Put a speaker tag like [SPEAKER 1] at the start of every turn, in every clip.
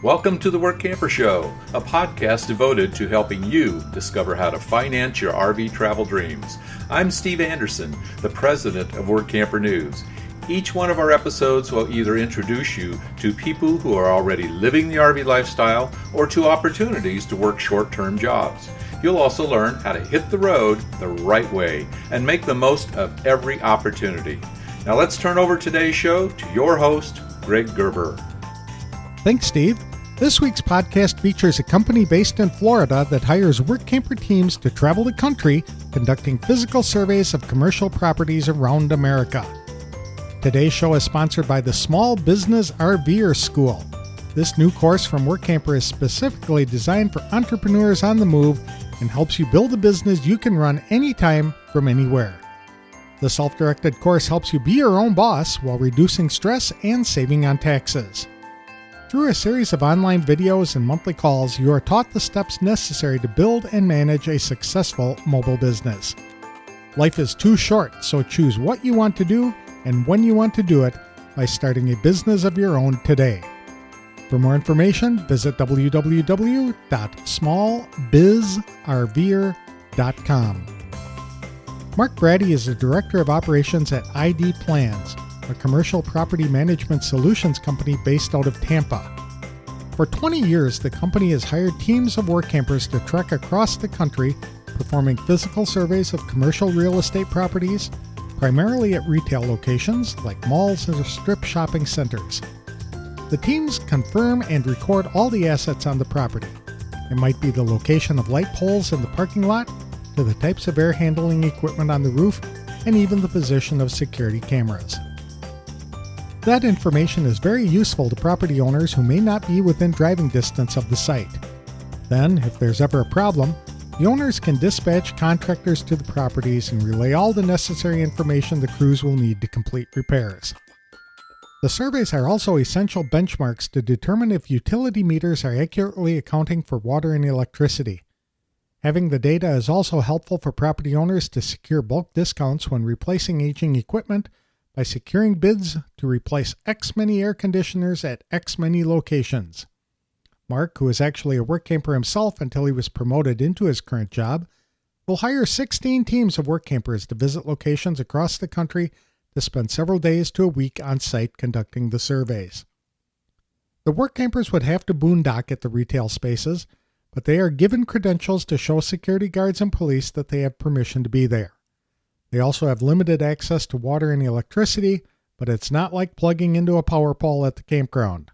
[SPEAKER 1] Welcome to the Workamper Show, a podcast devoted to helping you discover how to finance your RV travel dreams. I'm Steve Anderson, the president of Workamper News. Each one of our episodes will either introduce you to people who are already living the RV lifestyle or to opportunities to work short-term jobs. You'll also learn how to hit the road the right way and make the most of every opportunity. Now let's turn over today's show to your host, Greg Gerber.
[SPEAKER 2] Thanks, Steve. This week's podcast features a company based in Florida that hires Workamper teams to travel the country, conducting physical surveys of commercial properties around America. Today's show is sponsored by the Small Business RVer School. This new course from Workamper is specifically designed for entrepreneurs on the move and helps you build a business you can run anytime from anywhere. The self-directed course helps you be your own boss while reducing stress and saving on taxes. Through a series of online videos and monthly calls, you are taught the steps necessary to build and manage a successful mobile business. Life is too short, so choose what you want to do and when you want to do it by starting a business of your own today. For more information, visit www.smallbizrver.com. Mark Braddy is the Director of Operations at ID Plans, a commercial property management solutions company based out of Tampa. For 20 years, the company has hired teams of workampers to trek across the country, performing physical surveys of commercial real estate properties, primarily at retail locations like malls and strip shopping centers. The teams confirm and record all the assets on the property. It might be the location of light poles in the parking lot, to the types of air handling equipment on the roof, and even the position of security cameras. That information is very useful to property owners who may not be within driving distance of the site. Then, if there's ever a problem, the owners can dispatch contractors to the properties and relay all the necessary information the crews will need to complete repairs. The surveys are also essential benchmarks to determine if utility meters are accurately accounting for water and electricity. Having the data is also helpful for property owners to secure bulk discounts when replacing aging equipment by securing bids to replace X many air conditioners at X many locations. Mark, who is actually a workamper himself until he was promoted into his current job, will hire 16 teams of workampers to visit locations across the country to spend several days to a week on site conducting the surveys. The workampers would have to boondock at the retail spaces, but they are given credentials to show security guards and police that they have permission to be there. They also have limited access to water and electricity, but it's not like plugging into a power pole at the campground.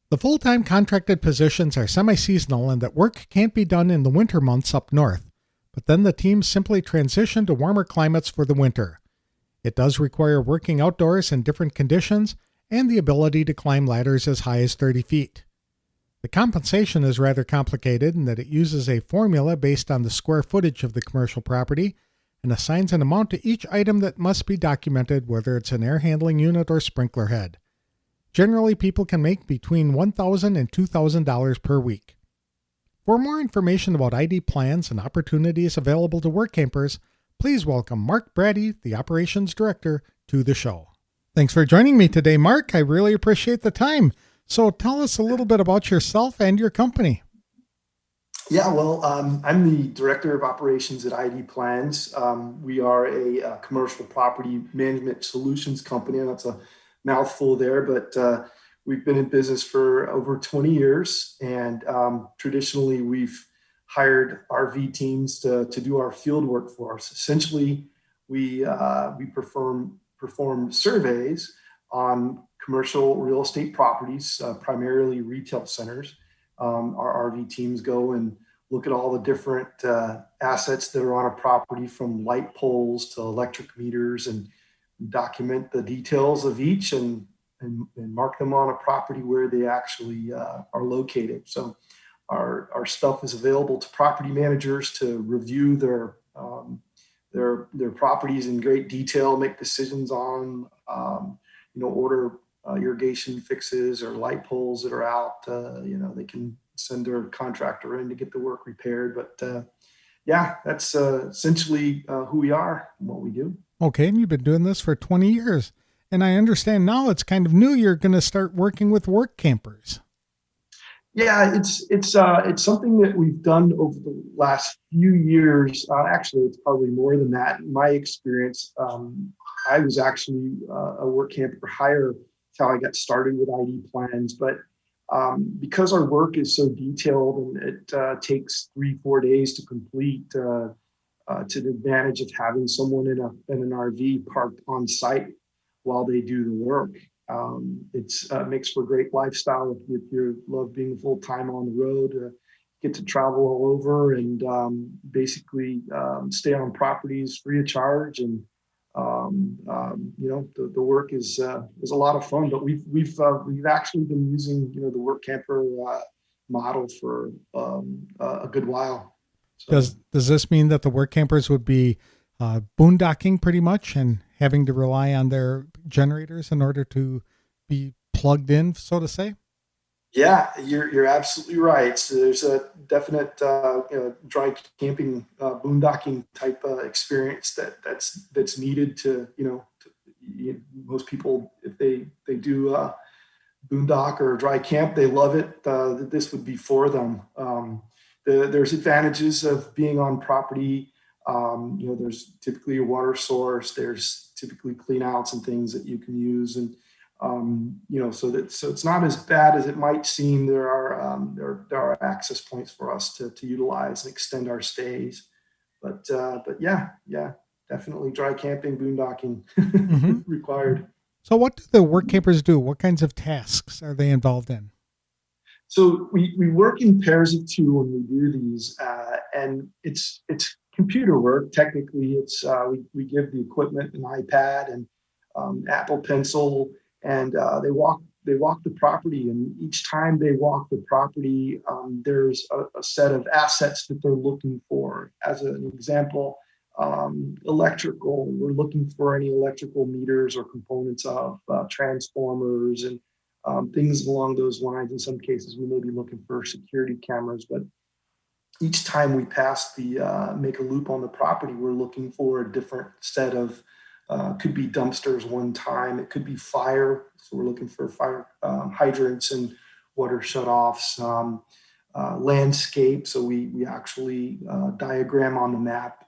[SPEAKER 2] The full-time contracted positions are semi-seasonal in that work can't be done in the winter months up north, but then the teams simply transition to warmer climates for the winter. It does require working outdoors in different conditions and the ability to climb ladders as high as 30 feet. The compensation is rather complicated in that it uses a formula based on the square footage of the commercial property and assigns an amount to each item that must be documented, whether it's an air handling unit or sprinkler head. Generally, people can make between $1,000 and $2,000 per week. For more information about ID plans and opportunities available to workampers, please welcome Mark Braddy, the Operations Director, to the show. Thanks for joining me today, Mark. I really appreciate the time. So tell us a little bit about yourself and your company.
[SPEAKER 3] Yeah, well, I'm the Director of Operations at ID Plans. We are a commercial property management solutions company, and that's a mouthful there, but we've been in business for over 20 years, and traditionally we've hired RV teams to do our field work for us. Essentially, we perform surveys on commercial real estate properties, primarily retail centers. Our RV teams go and look at all the different assets that are on a property, from light poles to electric meters, and document the details of each and mark them on a property where they actually are located. So our stuff is available to property managers to review their properties in great detail, make decisions on, order irrigation fixes or light poles that are out. They can send their contractor in to get the work repaired. But that's essentially who we are and what we do.
[SPEAKER 2] Okay, and you've been doing this for 20 years. And I understand now it's kind of new. You're going to start working with work campers.
[SPEAKER 3] Yeah, it's something that we've done over the last few years. Actually, it's probably more than that. In my experience, I was actually a work camp for hire. That's how I got started with ID plans. But because our work is so detailed and it takes 3-4 days to complete, to the advantage of having someone in an RV parked on site while they do the work. It's makes for a great lifestyle if you love being full time on the road. Get to travel all over and basically stay on properties free of charge. And the work is a lot of fun. But we've actually been using the Workamper model for a good while. So.
[SPEAKER 2] Does this mean that the work campers would be boondocking pretty much and having to rely on their generators in order to be plugged in, so to say?
[SPEAKER 3] Yeah, you're absolutely right. So there's a definite dry camping, boondocking type experience that's needed to most people, if they do boondock or dry camp, they love it. This would be for them. There's advantages of being on property. There's typically a water source. There's typically clean outs and things that you can use, and so it's not as bad as it might seem. There are access points for us to utilize and extend our stays. But yeah, definitely dry camping, boondocking
[SPEAKER 2] Hmm.
[SPEAKER 3] required.
[SPEAKER 2] So what do the work campers do? What kinds of tasks are they involved in?
[SPEAKER 3] So we work in pairs of two when we do these, and it's computer work. Technically, it's we give the equipment an iPad and Apple Pencil, and they walk the property. And each time they walk the property, there's a set of assets that they're looking for. As an example, electrical. We're looking for any electrical meters or components of transformers and things along those lines. In some cases, we may be looking for security cameras, but each time we pass the make a loop on the property, we're looking for a different set of could be dumpsters one time, it could be fire. So we're looking for fire hydrants and water shutoffs, landscape. So we actually diagram on the map.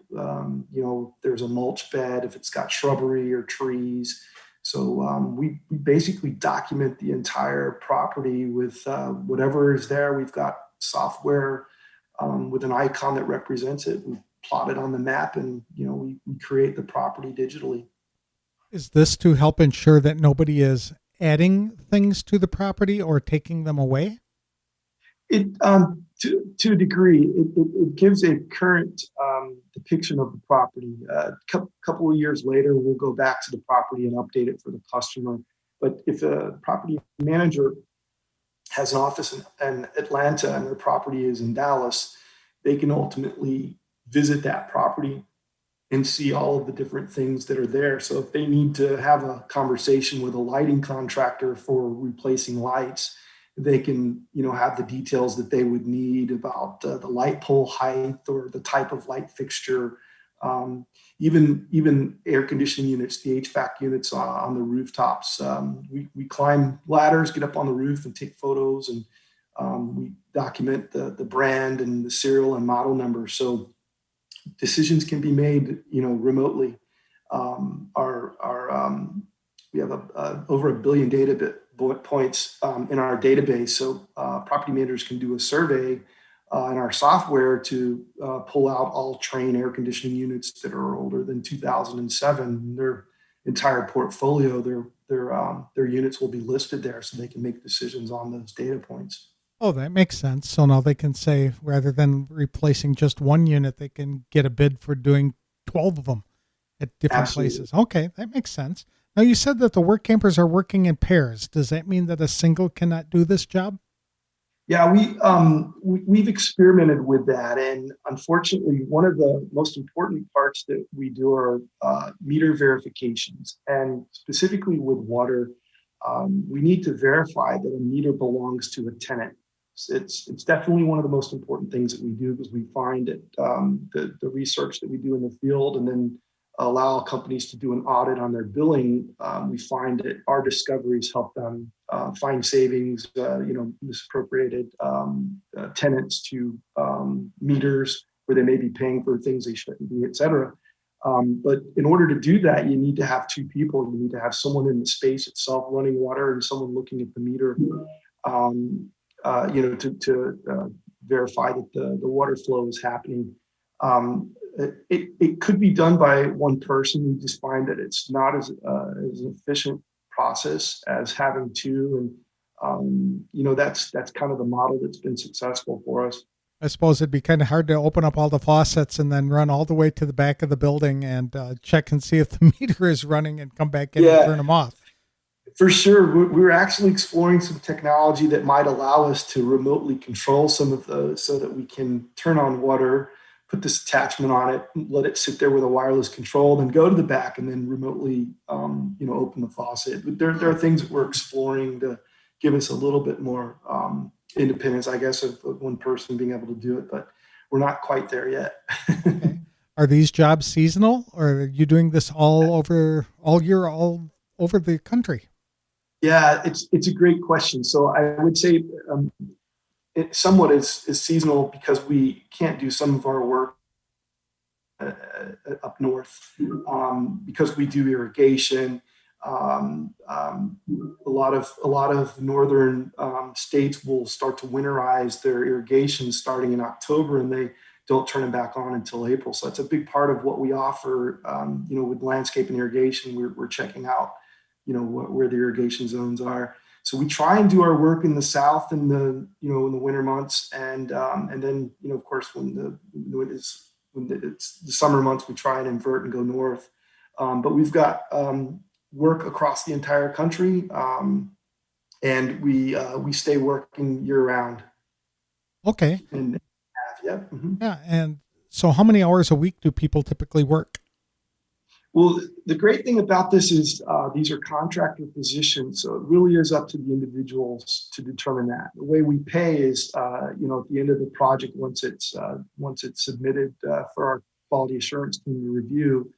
[SPEAKER 3] There's a mulch bed if it's got shrubbery or trees. So we basically document the entire property with whatever is there. We've got software with an icon that represents it. We plot it on the map, and we create the property digitally.
[SPEAKER 2] Is this to help ensure that nobody is adding things to the property or taking them away?
[SPEAKER 3] It to a degree, it gives a current depiction of the property. Couple of years later, we'll go back to the property and update it for the customer. But if a property manager has an office in Atlanta and their property is in Dallas, they can ultimately visit that property and see all of the different things that are there. So if they need to have a conversation with a lighting contractor for replacing lights, they can, have the details that they would need about the light pole height or the type of light fixture. Even air conditioning units, the HVAC units on the rooftops. We climb ladders, get up on the roof, and take photos, and we document the brand and the serial and model number. So decisions can be made, remotely. We have over 1 billion data points in our database. So property managers can do a survey in our software to pull out all Trane air conditioning units that are older than 2007. Their entire portfolio, their units will be listed there, so they can make decisions on those data points.
[SPEAKER 2] Oh, that makes sense. So now they can say, rather than replacing just one unit, they can get a bid for doing 12 of them at different
[SPEAKER 3] Absolutely.
[SPEAKER 2] places. Okay, that makes sense. Now, you said that the work campers are working in pairs. Does that mean that a single cannot do this job?
[SPEAKER 3] Yeah, we've experimented with that, and unfortunately, one of the most important parts that we do are meter verifications, and specifically with water, we need to verify that a meter belongs to a tenant. It's definitely one of the most important things that we do, because we find that the research that we do in the field, and then allow companies to do an audit on their billing, we find that our discoveries help them find savings, misappropriated tenants to meters where they may be paying for things they shouldn't be, et cetera. But in order to do that, you need to have two people. You need to have someone in the space itself running water and someone looking at the meter, to verify that the water flow is happening. It could be done by one person. We just find that it's not as an efficient process as having two, and that's kind of the model that's been successful for us.
[SPEAKER 2] I suppose it'd be kind of hard to open up all the faucets and then run all the way to the back of the building and check and see if the meter is running and come back in and turn them off.
[SPEAKER 3] For sure. We're actually exploring some technology that might allow us to remotely control some of those so that we can turn on water, put this attachment on it, let it sit there with a wireless control, then go to the back and then remotely, open the faucet. But there are things that we're exploring to give us a little bit more independence, I guess, of one person being able to do it, but we're not quite there yet.
[SPEAKER 2] Okay. Are these jobs seasonal, or are you doing this all year, all over the country?
[SPEAKER 3] Yeah, it's a great question. So I would say it somewhat is seasonal because we can't do some of our work up north because we do irrigation. A lot of northern states will start to winterize their irrigation starting in October, and they don't turn it back on until April. So that's a big part of what we offer. With landscape and irrigation, we're checking out, where the irrigation zones are. So we try and do our work in the south in the winter months, and then of course when it's the summer months, we try and invert and go north. But we've got work across the entire country, and we stay working year round.
[SPEAKER 2] Okay.
[SPEAKER 3] And
[SPEAKER 2] Yeah. And so how many hours a week do people typically work?
[SPEAKER 3] Well, the great thing about this is these are contractor positions, so it really is up to the individuals to determine that. The way we pay is, at the end of the project, once it's submitted for our quality assurance team to review.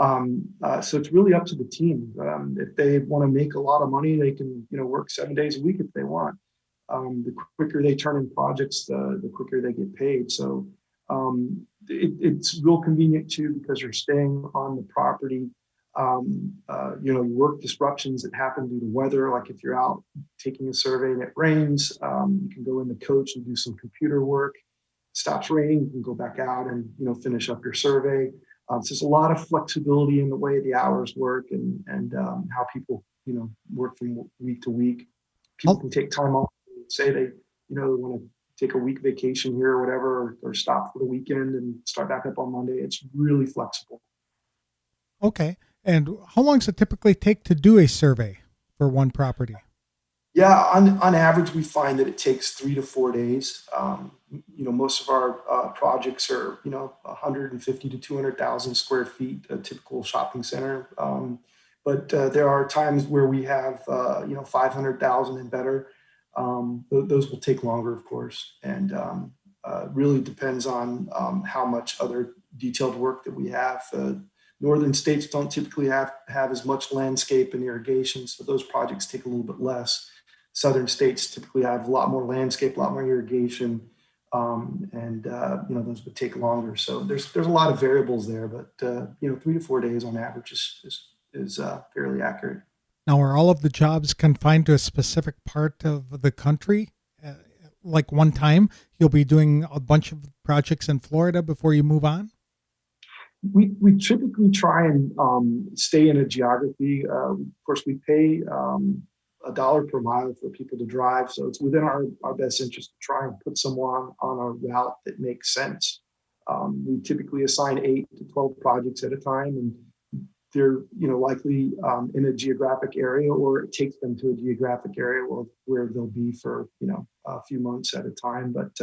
[SPEAKER 3] So it's really up to the team. If they want to make a lot of money, they can work 7 days a week if they want. The quicker they turn in projects, the quicker they get paid. So it's real convenient too because you're staying on the property. Work disruptions that happen due to weather, like if you're out taking a survey and it rains, you can go in the coach and do some computer work. It stops raining, you can go back out and finish up your survey. So there's a lot of flexibility in the way the hours work and how people work from week to week. People can take time off, say they want to take a week vacation here or whatever, or stop for the weekend and start back up on Monday. It's really flexible.
[SPEAKER 2] Okay. And how long does it typically take to do a survey for one property?
[SPEAKER 3] Yeah, on average, we find that it takes 3 to 4 days. Most of our projects are 150 to 200,000 square feet, a typical shopping center. But there are times where we have 500,000 and better. Those will take longer, of course, and really depends on how much other detailed work that we have. Northern states don't typically have as much landscape and irrigation, so those projects take a little bit less. Southern states typically have a lot more landscape, a lot more irrigation, and those would take longer. So there's a lot of variables there, but 3 to 4 days on average is fairly accurate.
[SPEAKER 2] Now, are all of the jobs confined to a specific part of the country? Like one time, you'll be doing a bunch of projects in Florida before you move on?
[SPEAKER 3] We typically try and stay in a geography. Of course, we pay $1 per mile for people to drive, so it's within our best interest to try and put someone on a route that makes sense. We typically assign 8 to 12 projects at a time, and they're likely in a geographic area, or it takes them to a geographic area where they'll be for a few months at a time. But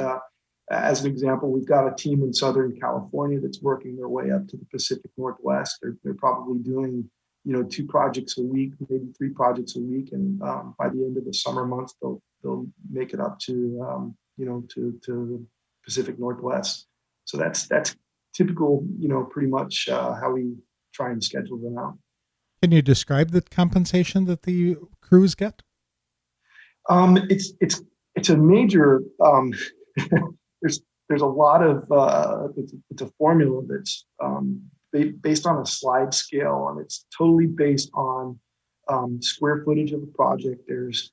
[SPEAKER 3] as an example, we've got a team in Southern California that's working their way up to the Pacific Northwest. They're probably doing 2 projects a week, maybe 3 projects a week, and by the end of the summer months, they'll make it up to to the Pacific Northwest. So that's typical, pretty much how we try and schedule them out.
[SPEAKER 2] Can you describe the compensation that the crews get?
[SPEAKER 3] It's a major. There's there's a lot of it's a formula that's based on a slide scale, and it's totally based on square footage of the project. There's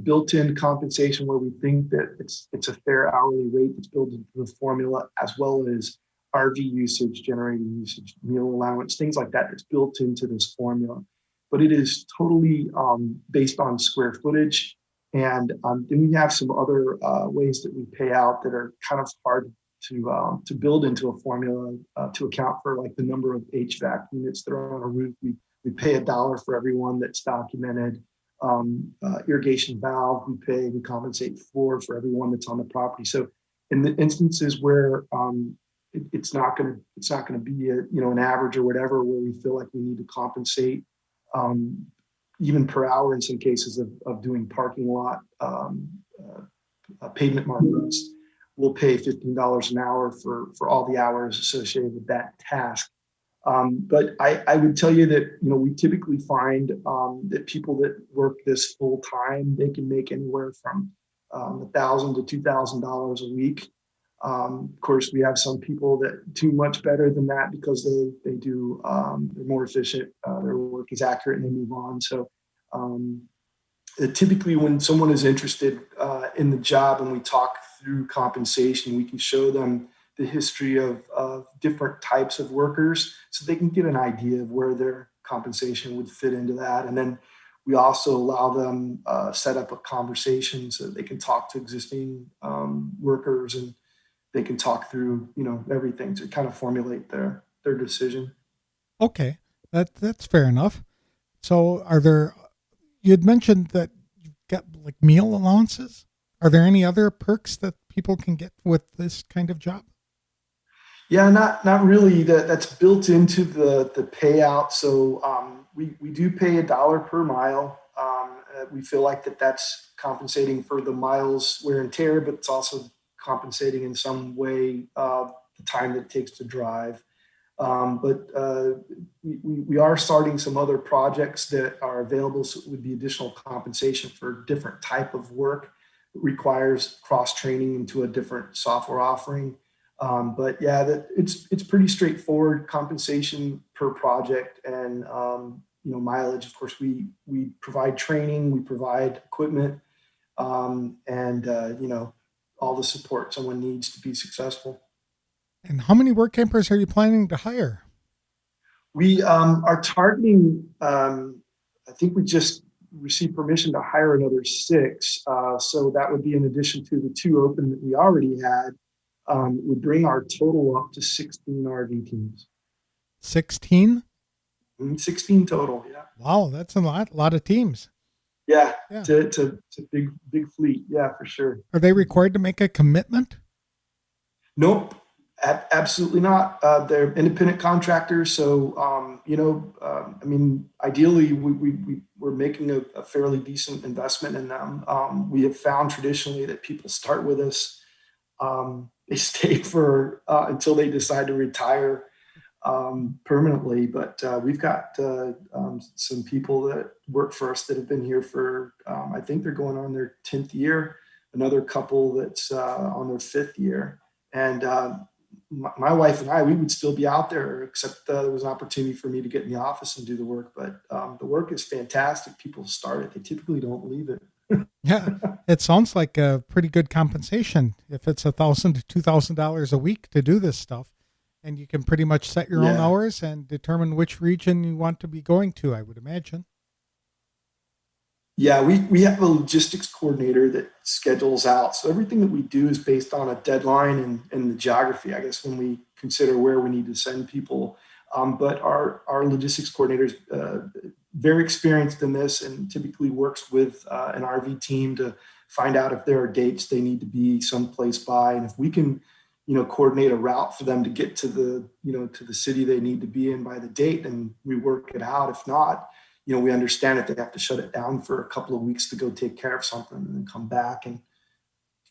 [SPEAKER 3] built-in compensation where we think that it's a fair hourly rate that's built into the formula, as well as RV usage, generating usage, meal allowance, things like that. That's built into this formula, but it is totally based on square footage. And then we have some other ways that we pay out that are kind of hard to build into a formula to account for, like the number of HVAC units that are on a roof. We pay $1 for every one that's documented. Irrigation valve, we compensate for every one that's on the property. So in the instances where it's not going to be an average or whatever, where we feel like we need to compensate even per hour in some cases of doing parking lot pavement markings, we'll pay $15 an hour for all the hours associated with that task. But I would tell you that, we typically find that people that work this full time, they can make anywhere from $1,000 to $2,000 a week. Of course, we have some people that do much better than that because they do, they're more efficient, their work is accurate, and they move on. So typically when someone is interested in the job and we talk through compensation, we can show them the history of different types of workers so they can get an idea of where their compensation would fit into that. And then we also allow them set up a conversation so that they can talk to existing workers, and they can talk through, everything to kind of formulate their decision.
[SPEAKER 2] Okay, that's fair enough. So you had mentioned that you've got like meal allowances. Are there any other perks that people can get with this kind of job?
[SPEAKER 3] Yeah, not really. That's built into the payout. So we do pay $1 per mile. We feel like that's compensating for the miles wear and tear, but it's also compensating in some way the time that it takes to drive. But we are starting some other projects that are available. So it would be additional compensation for different type of work. It requires cross training into a different software offering. But yeah, it's pretty straightforward compensation per project, and mileage. Of course, we provide training, we provide equipment, and all the support someone needs to be successful.
[SPEAKER 2] And how many work campers are you planning to hire?
[SPEAKER 3] We are targeting. I think we just received permission to hire another 6. So that would be in addition to the 2 open that we already had. Would bring our total up to 16 RV teams.
[SPEAKER 2] 16?
[SPEAKER 3] 16 total, yeah.
[SPEAKER 2] Wow, that's a lot of teams.
[SPEAKER 3] Yeah. It's a big fleet, yeah, for sure.
[SPEAKER 2] Are they required to make a commitment?
[SPEAKER 3] Nope, absolutely not. They're independent contractors, so ideally, we're making a fairly decent investment in them. We have found traditionally that people start with us. They stay for until they decide to retire permanently. But we've got some people that work for us that have been here for, I think they're going on their 10th year, another couple that's on their 5th year. And my wife and I, we would still be out there, except there was an opportunity for me to get in the office and do the work. But the work is fantastic. People start it. They typically don't leave it.
[SPEAKER 2] Yeah, it sounds like a pretty good compensation if it's $1,000 to $2,000 a week to do this stuff, and you can pretty much set your own hours and determine which region you want to be going to, I would imagine.
[SPEAKER 3] Yeah, we have a logistics coordinator that schedules out. So everything that we do is based on a deadline and the geography, I guess, when we consider where we need to send people. But our logistics coordinator is very experienced in this and typically works with an RV team to find out if there are dates they need to be someplace by. And if we can, coordinate a route for them to get to the city they need to be in by the date, and we work it out. If not, we understand that they have to shut it down for a couple of weeks to go take care of something and then come back and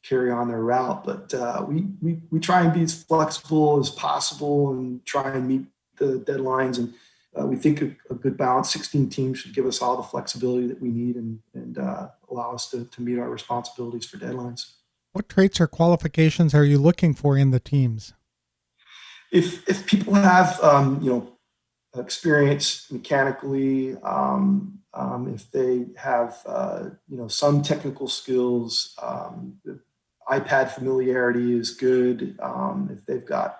[SPEAKER 3] carry on their route. But we try and be as flexible as possible and try and meet the deadlines. And we think a good balance, 16 teams should give us all the flexibility that we need and allow us to meet our responsibilities for deadlines.
[SPEAKER 2] What traits or qualifications are you looking for in the teams?
[SPEAKER 3] If people have experience mechanically, if they have some technical skills, iPad familiarity is good. If they've got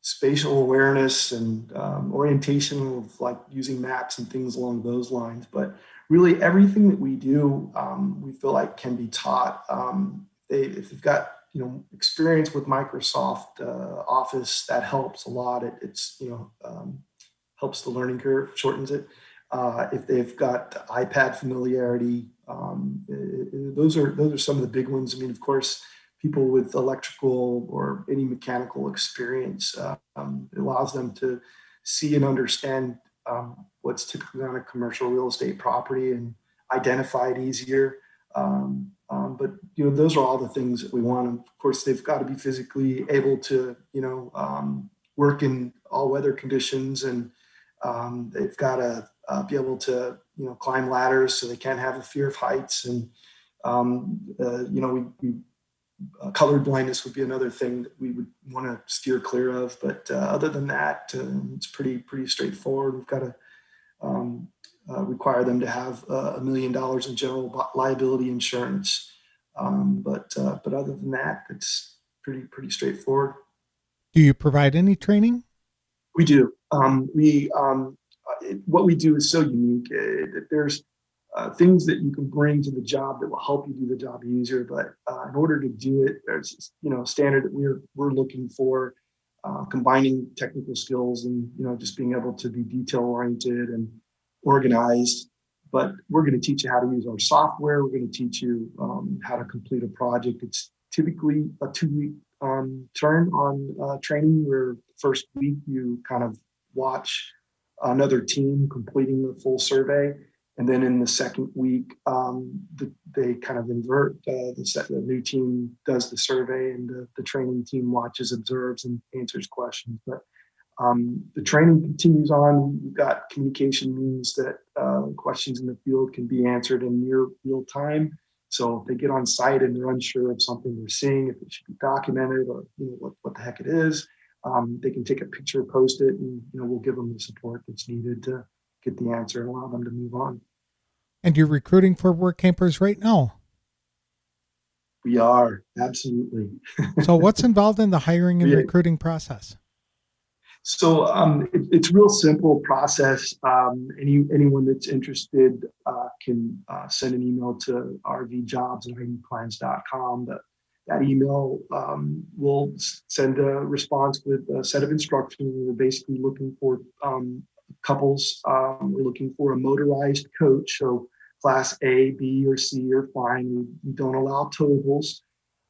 [SPEAKER 3] spatial awareness and orientation of like using maps and things along those lines. But really, everything that we do, we feel like can be taught. If they've got experience with Microsoft Office, that helps a lot. It's helps the learning curve, shortens it. If they've got iPad familiarity, those are some of the big ones. I mean, of course, people with electrical or any mechanical experience, it allows them to see and understand what's typically on a commercial real estate property and identify it easier. But those are all the things that we want. And of course, they've got to be physically able to work in all weather conditions, and they've got to be able to climb ladders, so they can't have a fear of heights. And color blindness would be another thing that we would want to steer clear of. But other than that, it's pretty straightforward. We've got to require them to have $1 million in general liability insurance. But other than that, it's pretty straightforward.
[SPEAKER 2] Do you provide any training?
[SPEAKER 3] We do. What we do is so unique. There's things that you can bring to the job that will help you do the job easier. But in order to do it, there's standard that we're looking for, combining technical skills and just being able to be detail oriented and organized. But we're going to teach you how to use our software. We're going to teach you how to complete a project. It's typically a 2-week turn on training, where the first week you kind of watch another team completing the full survey. And then in the second week, they kind of invert. The new team does the survey, and the training team watches, observes, and answers questions. But the training continues on. We've got communication means that questions in the field can be answered in near real time. So if they get on site and they're unsure of something they're seeing, if it should be documented or what the heck it is, they can take a picture, post it, and we'll give them the support that's needed to get the answer and allow them to move on.
[SPEAKER 2] And you're recruiting for Workampers right now?
[SPEAKER 3] We are, absolutely.
[SPEAKER 2] So what's involved in the hiring and recruiting process?
[SPEAKER 3] So it's real simple process. Anyone that's interested can send an email to rvjobs@idplans.com. That email will send a response with a set of instructions. We're basically looking for couples. We're looking for a motorized coach. So class A, B, or C are fine. We don't allow towables,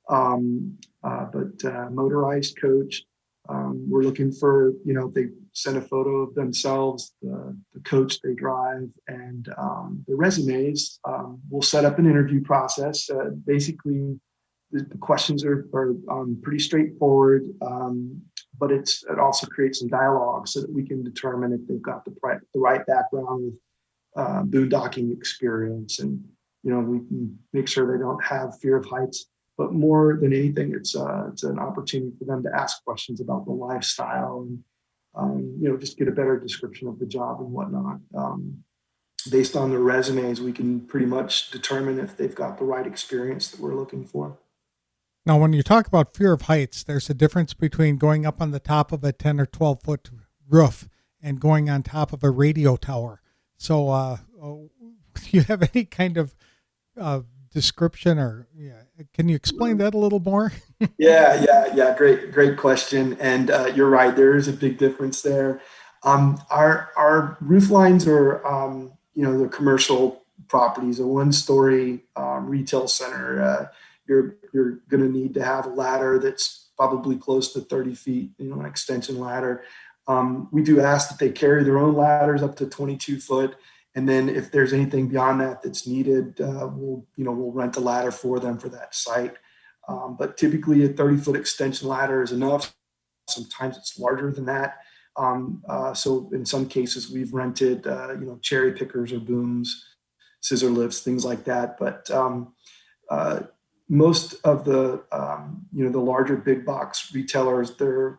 [SPEAKER 3] but motorized coach. We're looking for, they send a photo of themselves, the coach they drive, and the resumes. We'll set up an interview process. Basically, the questions are pretty straightforward, but it also creates some dialogue so that we can determine if they've got the right background with boondocking experience, and we can make sure they don't have fear of heights. But more than anything, it's an opportunity for them to ask questions about the lifestyle and just get a better description of the job and whatnot. Based on their resumes, we can pretty much determine if they've got the right experience that we're looking for.
[SPEAKER 2] Now, when you talk about fear of heights, there's a difference between going up on the top of a 10 or 12 foot roof and going on top of a radio tower. So do you have any kind of description, or can you explain that a little more?
[SPEAKER 3] Yeah. Great question. And you're right. There is a big difference there. Our roof lines are, the commercial properties, a 1-story retail center. You're going to need to have a ladder that's probably close to 30 feet, an extension ladder. We do ask that they carry their own ladders up to 22 foot. And then if there's anything beyond that that's needed, we'll rent a ladder for them for that site. But typically a 30-foot extension ladder is enough. Sometimes it's larger than that. So in some cases, we've rented, cherry pickers or booms, scissor lifts, things like that. But uh, most of the, the larger big box retailers, their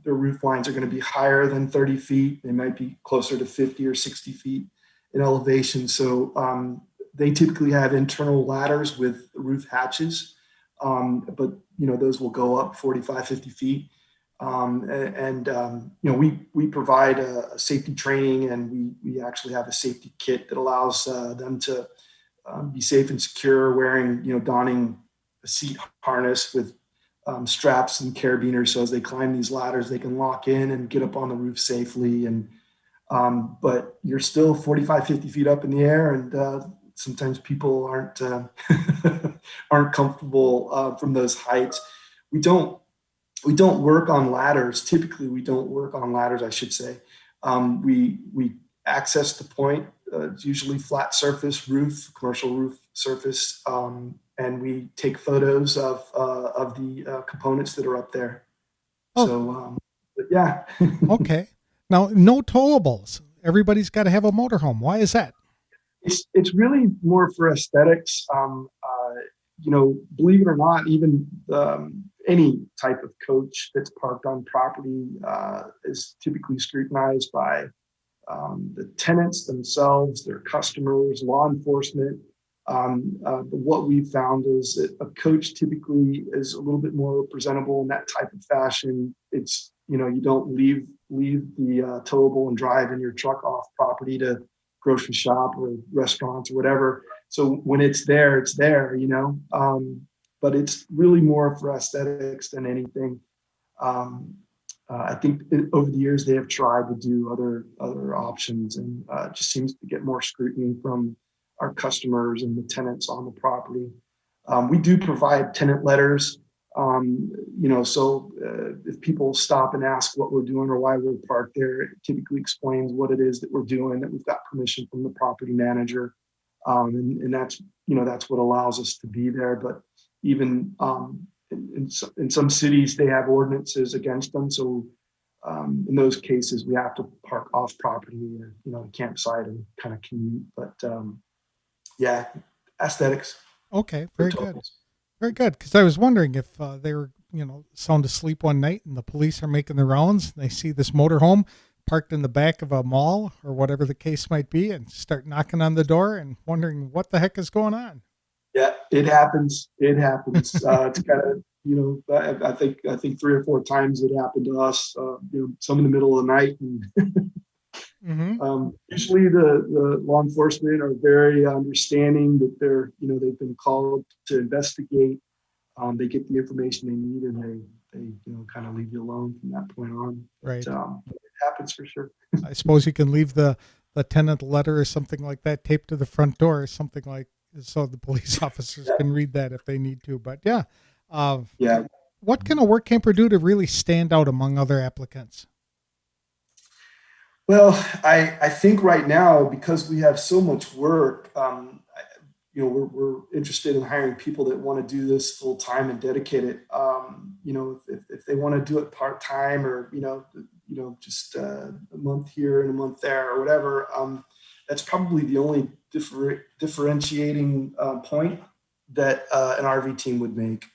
[SPEAKER 3] roof lines are going to be higher than 30 feet. They might be closer to 50 or 60 feet in elevation. So they typically have internal ladders with roof hatches, but those will go up 45, 50 feet. We provide a safety training, and we actually have a safety kit that allows them to be safe and secure, wearing, donning a seat harness with straps and carabiners. So as they climb these ladders, they can lock in and get up on the roof safely. And but you're still 45, 50 feet up in the air, and sometimes people aren't aren't comfortable from those heights. We don't we don't work on ladders. Typically, we don't work on ladders, I should say. We access the point. It's usually flat surface roof, commercial roof surface, and we take photos of the components that are up there.
[SPEAKER 2] Oh,
[SPEAKER 3] So, but yeah.
[SPEAKER 2] okay. Now, no towables. Everybody's got to have a motorhome. Why is that?
[SPEAKER 3] It's really more for aesthetics. Believe it or not, even any type of coach that's parked on property is typically scrutinized by the tenants themselves, their customers, law enforcement. But what we've found is that a coach typically is a little bit more presentable in that type of fashion. It's, you don't leave the towable and drive in your truck off property to grocery shop or restaurants or whatever. So when it's there, it's there, but it's really more for aesthetics than anything. I think over the years they have tried to do other options, and it just seems to get more scrutiny from our customers and the tenants on the property. We do provide tenant letters, so if people stop and ask what we're doing or why we're parked there, it typically explains what it is that we're doing, that we've got permission from the property manager, and that's what allows us to be there. But even in some cities, they have ordinances against them. So in those cases, we have to park off property, the campsite, and kind of commute. But yeah, aesthetics.
[SPEAKER 2] Okay, very good. Very good. Because I was wondering if they were, sound asleep one night and the police are making the rounds. And they see this motorhome parked in the back of a mall or whatever the case might be, and start knocking on the door and wondering what the heck is going on.
[SPEAKER 3] Yeah, it happens. It's kind of, I think 3 or 4 times it happened to us. Some in the middle of the night. And usually the law enforcement are very understanding that they've been called to investigate. They get the information they need, and they kind of leave you alone from that point on.
[SPEAKER 2] Right.
[SPEAKER 3] But it happens for sure.
[SPEAKER 2] I suppose you can leave the tenant letter or something like that taped to the front door or something like, so the police officers can read that if they need to. But yeah. What can a Workamper do to really stand out among other applicants?
[SPEAKER 3] Well, I think right now, because we have so much work, we're interested in hiring people that want to do this full time and dedicate it. If they want to do it part time, or just a month here and a month there or whatever, that's probably the only differentiating point that an RV team would make.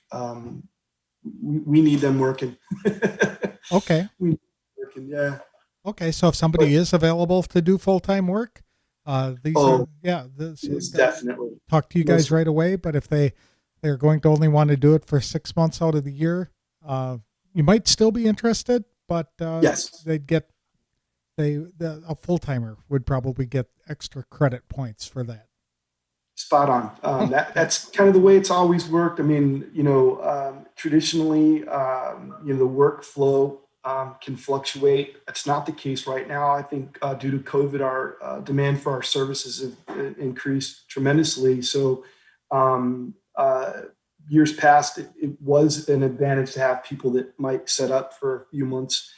[SPEAKER 3] We need them working.
[SPEAKER 2] Okay.
[SPEAKER 3] We need them working, yeah.
[SPEAKER 2] Okay, so if somebody is available to do full-time work,
[SPEAKER 3] definitely
[SPEAKER 2] talk to you guys right away. But if they're going to only want to do it for 6 months out of the year, you might still be interested, but
[SPEAKER 3] yes,
[SPEAKER 2] they'd get a full-timer would probably get extra credit points for that.
[SPEAKER 3] Spot on. That's kind of the way it's always worked. I mean, traditionally, the workflow can fluctuate. That's not the case right now. I think due to COVID, our demand for our services have increased tremendously. So years past, it was an advantage to have people that might set up for a few months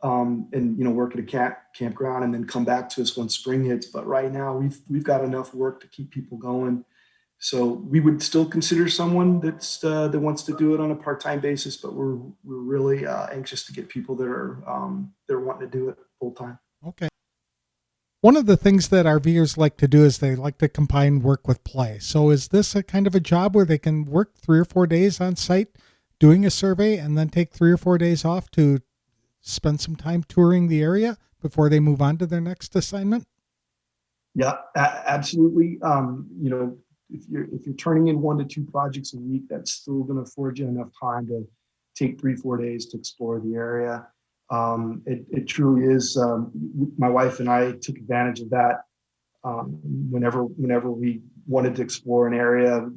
[SPEAKER 3] and work at a campground and then come back to us when spring hits. But right now, we've got enough work to keep people going. So we would still consider someone that wants to do it on a part-time basis, but we're really anxious to get people that are they're wanting to do it full-time.
[SPEAKER 2] Okay. One of the things that RVers like to do is they like to combine work with play. So is this a kind of a job where they can work 3 or 4 days on site doing a survey and then take 3 or 4 days off to spend some time touring the area before they move on to their next assignment?
[SPEAKER 3] Yeah, absolutely. If you're turning in 1 to 2 projects a week, that's still going to afford you enough time to take 3-4 days to explore the area. It truly is. My wife and I took advantage of that whenever we wanted to explore an area.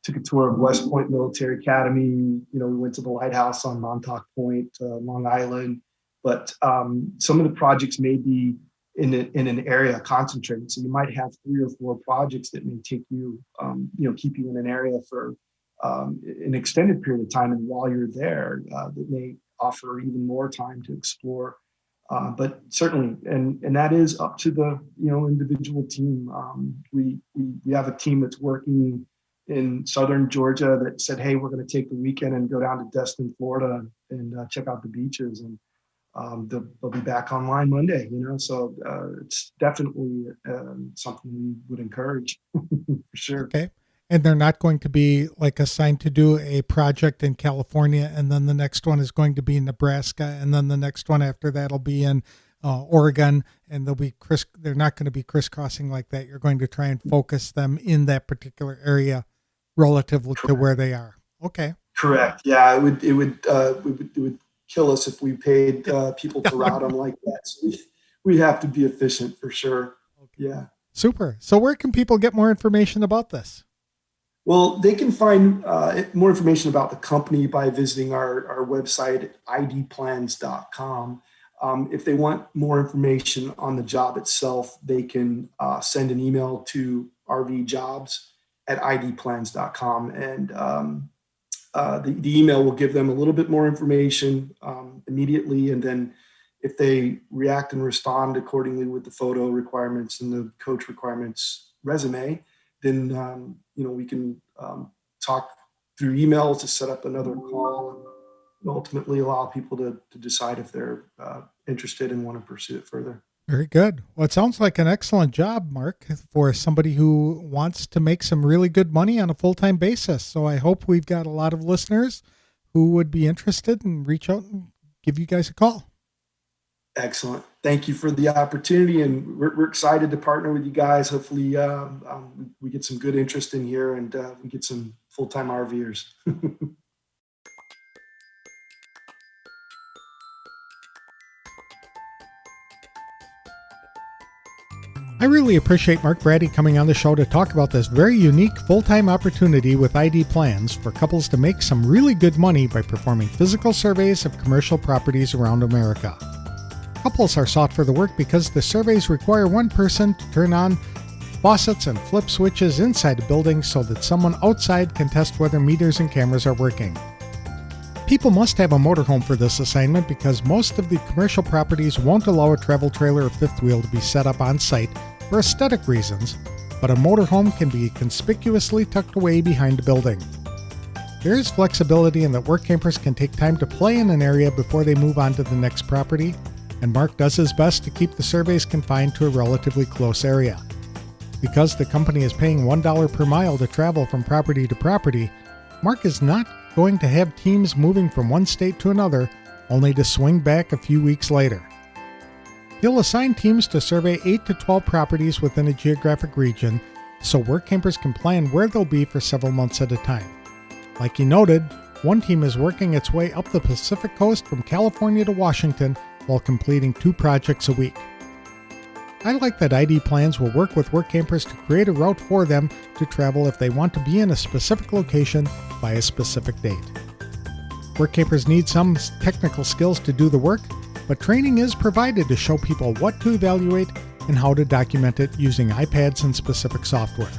[SPEAKER 3] Took a tour of West Point Military Academy. We went to the lighthouse on Montauk Point, Long Island. But some of the projects may be in an area concentrated. So you might have 3 or 4 projects that may take you, keep you in an area for an extended period of time. And while you're there, that may offer even more time to explore. But certainly, and that is up to the individual team. We have a team that's working in southern Georgia that said, hey, we're going to take the weekend and go down to Destin, Florida, and check out the beaches. And they'll be back online Monday. So it's definitely something we would encourage for sure.
[SPEAKER 2] Okay. And they're not going to be like assigned to do a project in California, and then the next one is going to be in Nebraska, and then the next one after that will be in Oregon, and they're not going to be crisscrossing like that. You're going to try and focus them in that particular area relative to where they are. Okay.
[SPEAKER 3] Correct. Yeah, it would kill us if we paid people to route them like that. So we have to be efficient for sure. Okay. Yeah.
[SPEAKER 2] Super. So where can people get more information about this?
[SPEAKER 3] Well, they can find more information about the company by visiting our website, idplans.com. If they want more information on the job itself, they can send an email to rvjobs@idplans.com. And the email will give them a little bit more information immediately. And then if they react and respond accordingly with the photo requirements and the coach requirements resume, then we can talk through emails to set up another call and ultimately allow people to decide if they're interested and want to pursue it further.
[SPEAKER 2] Very good. Well, it sounds like an excellent job, Mark, for somebody who wants to make some really good money on a full-time basis. So I hope we've got a lot of listeners who would be interested and reach out and give you guys a call.
[SPEAKER 3] Excellent. Thank you for the opportunity, and we're excited to partner with you guys. Hopefully we get some good interest in here and we get some full-time RVers.
[SPEAKER 2] I really appreciate Mark Braddy coming on the show to talk about this very unique full-time opportunity with ID Plans for couples to make some really good money by performing physical surveys of commercial properties around America. Couples are sought for the work because the surveys require one person to turn on faucets and flip switches inside a building so that someone outside can test whether meters and cameras are working. People must have a motorhome for this assignment because most of the commercial properties won't allow a travel trailer or fifth wheel to be set up on site for aesthetic reasons, but a motorhome can be conspicuously tucked away behind a building. There is flexibility in that work campers can take time to play in an area before they move on to the next property, and Mark does his best to keep the surveys confined to a relatively close area. Because the company is paying $1 per mile to travel from property to property, Mark is not going to have teams moving from one state to another only to swing back a few weeks later. He'll assign teams to survey 8 to 12 properties within a geographic region so work campers can plan where they'll be for several months at a time. Like he noted, one team is working its way up the Pacific coast from California to Washington while completing 2 projects a week. I like that ID Plans will work with work campers to create a route for them to travel if they want to be in a specific location by a specific date. Work campers need some technical skills to do the work, but training is provided to show people what to evaluate and how to document it using iPads and specific software.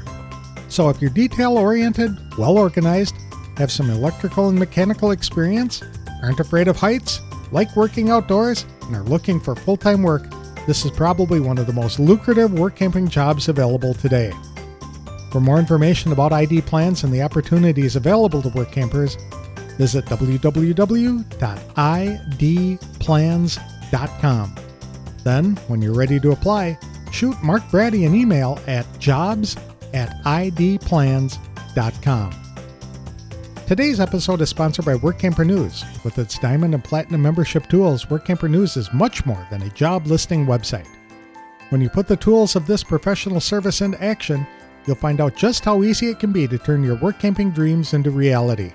[SPEAKER 2] So if you're detail-oriented, well-organized, have some electrical and mechanical experience, aren't afraid of heights, like working outdoors, and are looking for full-time work, this is probably one of the most lucrative work camping jobs available today. For more information about ID plans and the opportunities available to work campers, visit www.idplans.com. Then, when you're ready to apply, shoot Mark Braddy an email at jobs@idplans.com. Today's episode is sponsored by Workamper News. With its Diamond and Platinum membership tools, Workamper News is much more than a job listing website. When you put the tools of this professional service into action, you'll find out just how easy it can be to turn your workamping dreams into reality.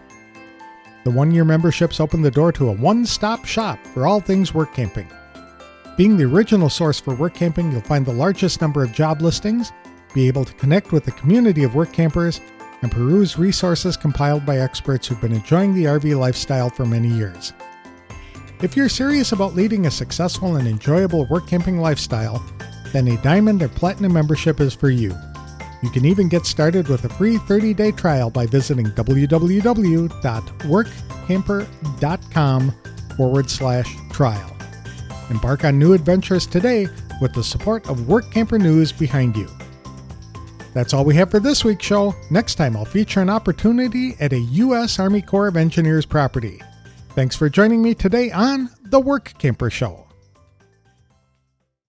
[SPEAKER 2] The one-year memberships open the door to a one-stop shop for all things workamping. Being the original source for workamping, you'll find the largest number of job listings, be able to connect with the community of work campers, and peruse resources compiled by experts who've been enjoying the RV lifestyle for many years. If you're serious about leading a successful and enjoyable work camping lifestyle, then a Diamond or Platinum membership is for you. You can even get started with a free 30-day trial by visiting www.workamper.com/trial. Embark on new adventures today with the support of Workamper News behind you. That's all we have for this week's show. Next time I'll feature an opportunity at a U.S. Army Corps of Engineers property. Thanks for joining me today on The Workamper Show.